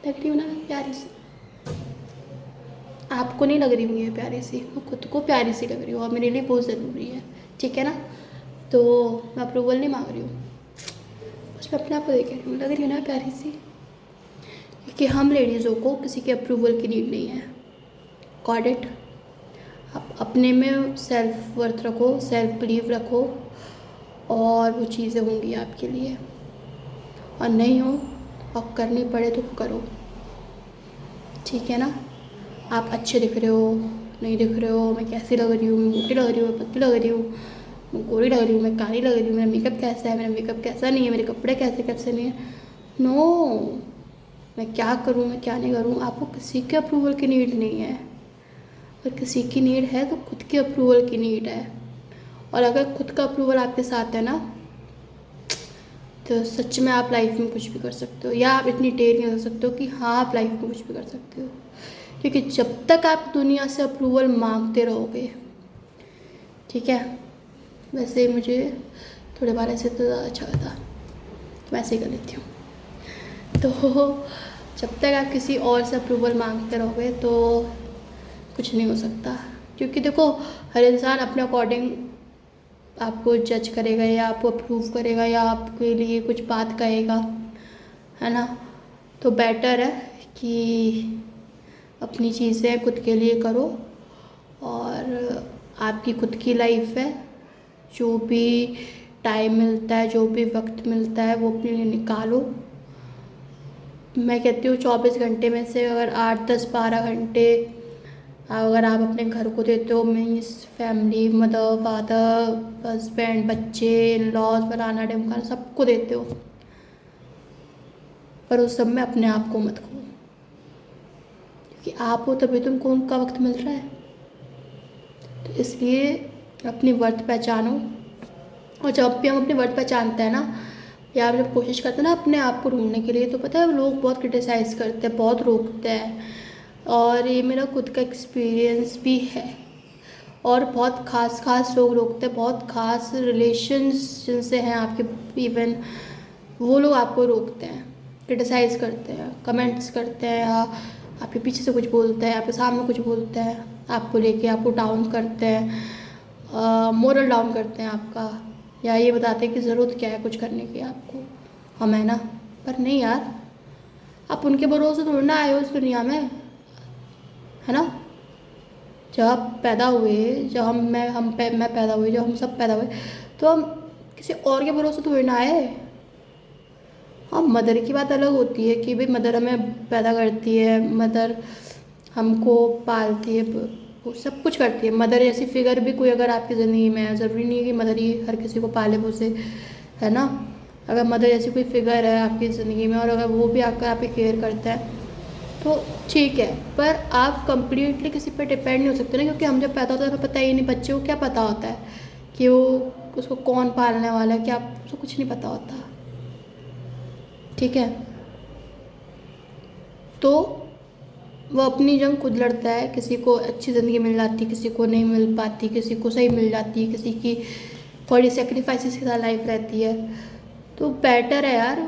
लग रही हूँ ना मैं प्यारी सी? आपको नहीं लग रही हूँ ये प्यारी सी, मैं खुद को प्यारी सी लग रही हूँ और मेरे लिए बहुत ज़रूरी है, ठीक है ना? तो मैं अप्रूवल नहीं मांग रही हूँ, बस मैं अपने आप को देख रही हूँ, लग रही हूँ ना प्यारी सी? क्योंकि हम लेडीज़ों को किसी के अप्रूवल की नीड नहीं है। Got it? आप अपने में सेल्फ वर्थ रखो, सेल्फ बिलीव रखो, और वो चीज़ें होंगी आपके लिए। और नहीं हो और करनी पड़े तो करो, ठीक है ना? आप अच्छे दिख रहे हो, नहीं दिख रहे हो, मैं कैसी लग रही हूँ, मैं मोटी लग रही हूँ, मैं पतली लग रही हूँ, मैं गोरी लग रही हूँ, मैं काली लग रही हूँ, मेरा मेकअप कैसा है, मेरा मेकअप कैसा नहीं है, मेरे कपड़े कैसे कैसे नहीं है, नो। मैं क्या करूँ, मैं क्या नहीं करूँ, आपको किसी के अप्रूवल की नीड नहीं है। अगर किसी की नीड है तो खुद के अप्रूवल की नीड है। और अगर खुद का अप्रूवल आपके साथ है ना, तो सच में आप लाइफ में कुछ भी कर सकते हो, या आप इतनी टेढ़ी नहीं हो सकते हो कि हाँ आप लाइफ में कुछ भी कर सकते हो। क्योंकि जब तक आप दुनिया से अप्रूवल मांगते रहोगे, ठीक है? वैसे मुझे थोड़े बार ऐसे तो ज़्यादा अच्छा लगता, तो मैं ऐसे ही कर लेती हूँ। तो जब तक आप किसी और से अप्रूवल मांगते रहोगे तो कुछ नहीं हो सकता। क्योंकि देखो, हर इंसान अपने अकॉर्डिंग आपको जज करेगा, या आपको अप्रूव करेगा, या आपके लिए कुछ बात कहेगा, है ना? तो बेटर है कि अपनी चीज़ें खुद के लिए करो, और आपकी खुद की लाइफ है, जो भी टाइम मिलता है, जो भी वक्त मिलता है, वो अपने लिए निकालो। मैं कहती हूँ 24 घंटे में से अगर 8, 10, 12 घंटे अगर आप अपने घर को देते हो, means family, mother, father, husband, बच्चे, लॉज, फलाना ढिमकाना, सबको देते हो, पर उस सब में अपने आप को मत खो। क्योंकि आप हो तभी तुमको उनका वक्त मिल रहा है। तो इसलिए अपनी वर्थ पहचानो। और जब भी हम अपनी वर्थ पहचानते हैं ना, या आप जब कोशिश करते हैं ना अपने आप को ढूंढने के लिए, तो पता है लोग बहुत क्रिटिसाइज़ करते हैं, बहुत रोकते हैं। और ये मेरा खुद का एक्सपीरियंस भी है। और बहुत ख़ास ख़ास लोग रोकते हैं, बहुत ख़ास रिलेशंस जिनसे हैं आपके, इवन वो लोग आपको रोकते हैं, क्रिटिसाइज़ करते हैं, कमेंट्स करते हैं, या आपके पीछे से कुछ बोलते हैं, आपके सामने कुछ बोलते हैं, आपको लेके आपको डाउन करते हैं, मोरल डाउन करते हैं आपका, या ये बताते हैं कि ज़रूरत क्या है कुछ करने की आपको, हम है ना। पर नहीं यार, आप उनके भरोसे थोड़ी ना आए हो इस दुनिया में, है ना? जब आप पैदा हुए, जब मैं पैदा हुई, जब हम सब पैदा हुए, तो हम किसी और के भरोसे थोड़ी ना आए। हाँ, मदर की बात अलग होती है कि भाई मदर हमें पैदा करती है, मदर हमको पालती है, वो सब कुछ करती है। मदर जैसी फिगर भी कोई अगर आपकी ज़िंदगी में है, ज़रूरी नहीं है कि मदर ही हर किसी को पाले पोसे, है ना? अगर मदर जैसी कोई फिगर है आपकी ज़िंदगी में, और अगर वो भी आपका आपकी केयर करता है, तो ठीक है। पर आप कंप्लीटली किसी पर डिपेंड नहीं हो सकते ना, क्योंकि हम जब पैदा होता है हमें पता ही नहीं, बच्चे को क्या पता होता है कि वो उसको कौन पालने वाला है, क्या उसको कुछ नहीं पता होता, ठीक है? तो वो अपनी जंग खुद लड़ता है। किसी को अच्छी ज़िंदगी मिल जाती, किसी को नहीं मिल पाती, किसी को सही मिल जाती, किसी की थोड़ी सेक्रीफाइसेस के साथ लाइफ रहती है। तो बेटर है यार,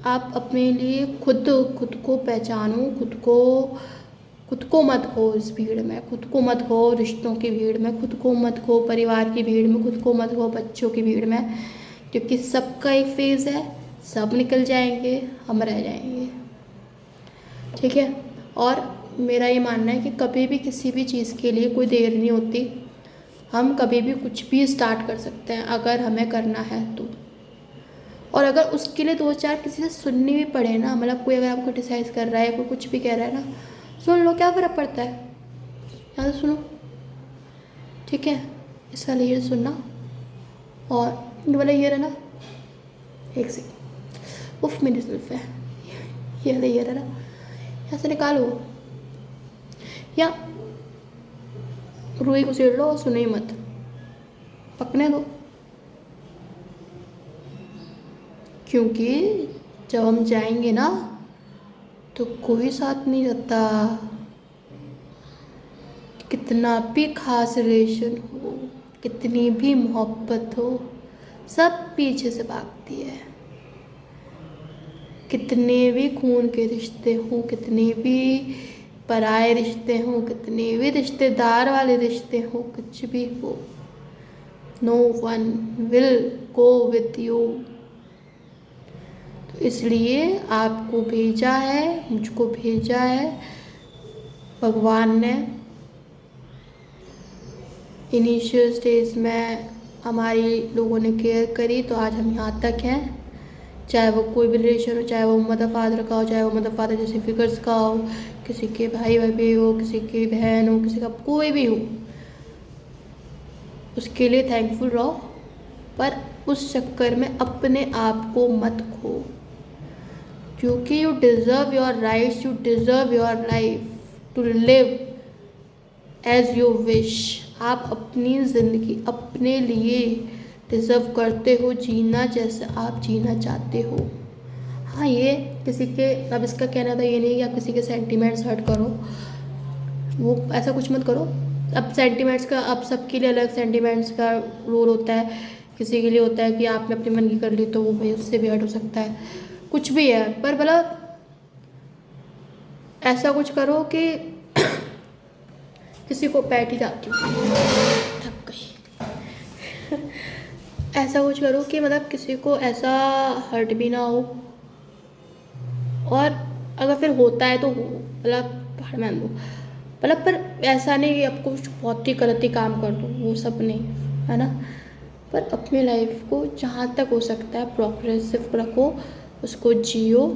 आप अपने लिए खुद खुद को पहचानो, खुद को मत खो इस भीड़ में, खुद को मत खो रिश्तों की भीड़ में, खुद को मत खो परिवार की भीड़ में, खुद को मत खो बच्चों की भीड़ में। क्योंकि सबका एक फेज़ है, सब निकल जाएंगे, हम रह जाएंगे, ठीक है? और मेरा ये मानना है कि कभी भी किसी भी चीज़ के लिए कोई देर नहीं होती। हम कभी भी कुछ भी स्टार्ट कर सकते हैं अगर हमें करना है तो। और अगर उसके लिए दो चार किसी से सुननी भी पड़े ना, मतलब कोई अगर आपको क्रिटिसाइज़ कर रहा है, कोई कुछ भी कह रहा है ना, सुन लो, क्या फ़र्क पड़ता है, यहाँ से सुनो, ठीक है? इस वाले ईयर से सुनना, और इन वाला ईयर है ना, एक सेकेंड, उफ मेरी जुल्फ है, ये वाला ईयर है ना, यहाँ से निकालो, या रुई को छेड़ लो और सुनो ही मत, पकने दो। क्योंकि जब हम जाएंगे ना, तो कोई साथ नहीं रहता। कितना भी खास रिलेशन हो, कितनी भी मोहब्बत हो, सब पीछे से भागती है। कितने भी खून के रिश्ते हों, कितने भी पराए रिश्ते हों, कितने भी रिश्तेदार वाले रिश्ते हों, कुछ भी हो, no one will go with you. तो इसलिए आपको भेजा है, मुझको भेजा है भगवान ने। इनिशियल स्टेज में हमारी लोगों ने केयर करी तो आज हम यहाँ तक हैं। चाहे वो कोई भी रिलेशन हो, चाहे वो मदर फादर का हो, चाहे वो मदर फादर जैसे फिगर्स का हो, किसी के भाई भाभी हो, किसी की बहन हो, किसी का कोई भी हो, उसके लिए थैंकफुल रहो। पर उस चक्कर में अपने आप को मत खो, क्योंकि you deserve your rights, you deserve your life to live as you wish. आप अपनी ज़िंदगी अपने लिए डिज़र्व करते हो, जीना जैसे आप जीना चाहते हो। हाँ, ये किसी के, अब इसका कहना था ये नहीं कि आप किसी के सेंटिमेंट्स हर्ट करो, वो ऐसा कुछ मत करो। अब सेंटिमेंट्स का, अब सबके लिए अलग सेंटिमेंट्स का रोल होता है। किसी के लिए होता है कि आपने अपनी मन की कर ली तो वो भाई उससे भी हर्ट हो सकता है, कुछ भी है। पर भला ऐसा कुछ करो कि किसी को बैठ ही जाती हूँ, थक गई। ऐसा कुछ करो कि मतलब किसी को ऐसा हर्ट भी ना हो, और अगर फिर होता है तो हो, मतलब पहाड़ में दो, मतलब पर ऐसा नहीं कि आपको कुछ बहुत ही गलत ही काम कर दो, वो सब नहीं है ना। पर अपनी लाइफ को जहाँ तक हो सकता है प्रोग्रेसिव रखो, उसको जियो।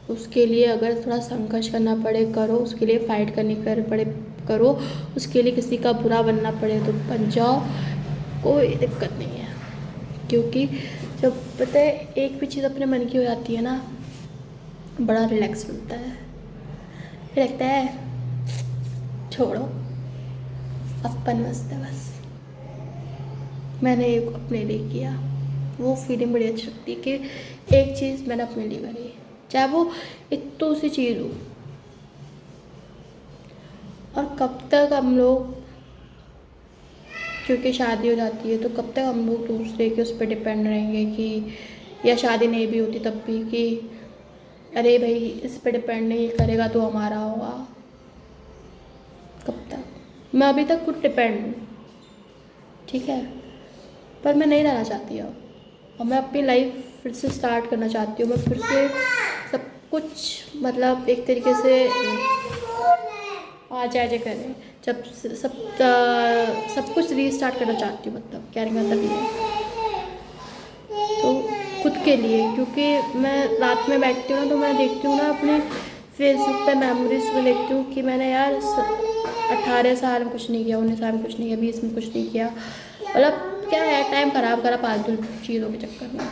उसके लिए अगर थोड़ा संघर्ष करना पड़े करो, उसके लिए फाइट करनी पड़े करो, उसके लिए किसी का बुरा बनना पड़े तो बन जाओ, कोई दिक्कत नहीं है। क्योंकि जब पता है एक भी चीज़ अपने मन की हो जाती है ना, बड़ा रिलैक्स मिलता है, फिर लगता है छोड़ो अपन मस्त है बस। मैंने एक अपने लिए किया, वो फीलिंग बड़ी अच्छी लगती है कि एक चीज़ मैंने अपने लिए करी, चाहे वो एक तो सी चीज़ हो। और कब तक हम लोग, क्योंकि शादी हो जाती है तो कब तक हम लोग दूसरे के उस पर डिपेंड रहेंगे कि, या शादी नहीं भी होती तब भी कि अरे भाई इस पर डिपेंड नहीं करेगा तो हमारा होगा। कब तक? मैं अभी तक खुद डिपेंड हूँ, ठीक है, पर मैं नहीं रहना चाहती अब, और मैं अपनी लाइफ फिर से स्टार्ट करना चाहती हूँ। मैं फिर से सब कुछ मतलब एक तरीके से आ जाए करें, जब सब कुछ रीस्टार्ट करना चाहती हूँ, मतलब क्या मतलब ये है तो खुद के लिए। क्योंकि मैं रात में बैठती हूँ ना तो मैं देखती हूँ ना अपने फेसबुक पे मेमोरीज में देखती हूँ कि मैंने यार 18 साल में कुछ नहीं किया, 19 साल में कुछ नहीं किया, 20 में कुछ नहीं किया, मतलब क्या है, टाइम ख़राब करा फालतू चीज़ों के चक्कर में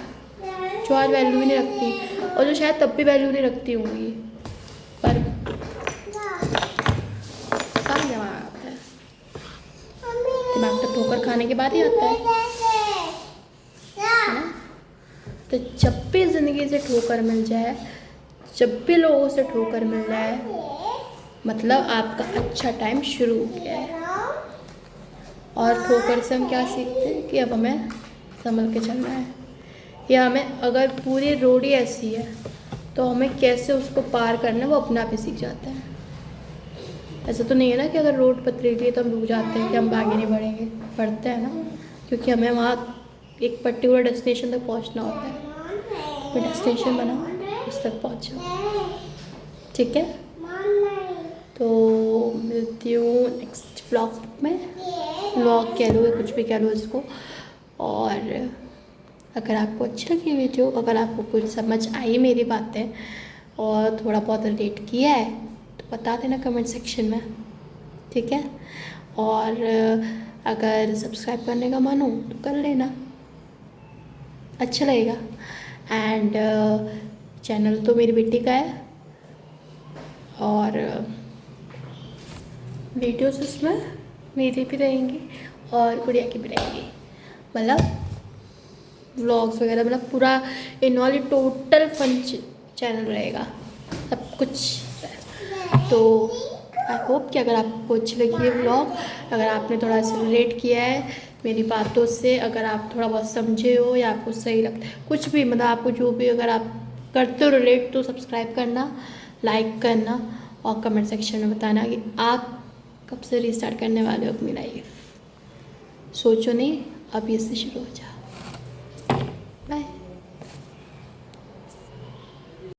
जो आज वैल्यू भी नहीं रखती, और जो शायद तब भी वैल्यू नहीं रखती होंगी। पर कहाँ दिमाग आता है, दिमाग तो ठोकर खाने के बाद ही आता है ना। तो जब भी ज़िंदगी से ठोकर मिल जाए, जब भी लोगों से ठोकर मिल जाए, मतलब आपका अच्छा टाइम शुरू हो गया है। और ठोकर से हम क्या सीखते हैं कि अब हमें संभल के चलना है, या हमें अगर पूरी रोड ही ऐसी है तो हमें कैसे उसको पार करना है वो अपने आप ही सीख जाते हैं। ऐसा तो नहीं है ना कि अगर रोड पथरीली है तो हम रुक जाते हैं कि हम आगे नहीं बढ़ेंगे, बढ़ते हैं ना, क्योंकि हमें वहाँ एक पर्टिकुलर डेस्टिनेशन तक पहुँचना होता है। तो डेस्टिनेशन बनाओ, उस तक पहुँचो, ठीक है। तो मिलती हूँ नेक्स्ट व्लॉग में, व्लॉग कह लो या कुछ भी कह लो इसको। और अगर आपको अच्छी लगी वीडियो, अगर आपको कुछ समझ आई मेरी बातें और थोड़ा बहुत रिलेट किया है तो बता देना कमेंट सेक्शन में, ठीक है। और अगर सब्सक्राइब करने का मन हो तो कर लेना, अच्छा लगेगा। एंड चैनल तो मेरी बेटी का है, और वीडियोस उसमें मेरी भी रहेंगी और गुड़िया की भी रहेंगी, मतलब व्लॉग्स वगैरह, मतलब पूरा in all total fun channel रहेगा, सब कुछ। तो आई होप कि अगर आपको अच्छी लगी है व्लॉग, अगर आपने थोड़ा सा रिलेट किया है मेरी बातों से, अगर आप थोड़ा बहुत समझे हो या आपको सही लगता है कुछ भी, मतलब आपको जो भी, अगर आप करते हो रिलेट तो सब्सक्राइब करना, लाइक करना और कमेंट सेक्शन में बताना कि आप कब से रीस्टार्ट करने वाले हो अपनी लाइफ। सोचो नहीं, अभी इससे शुरू हो जाओ।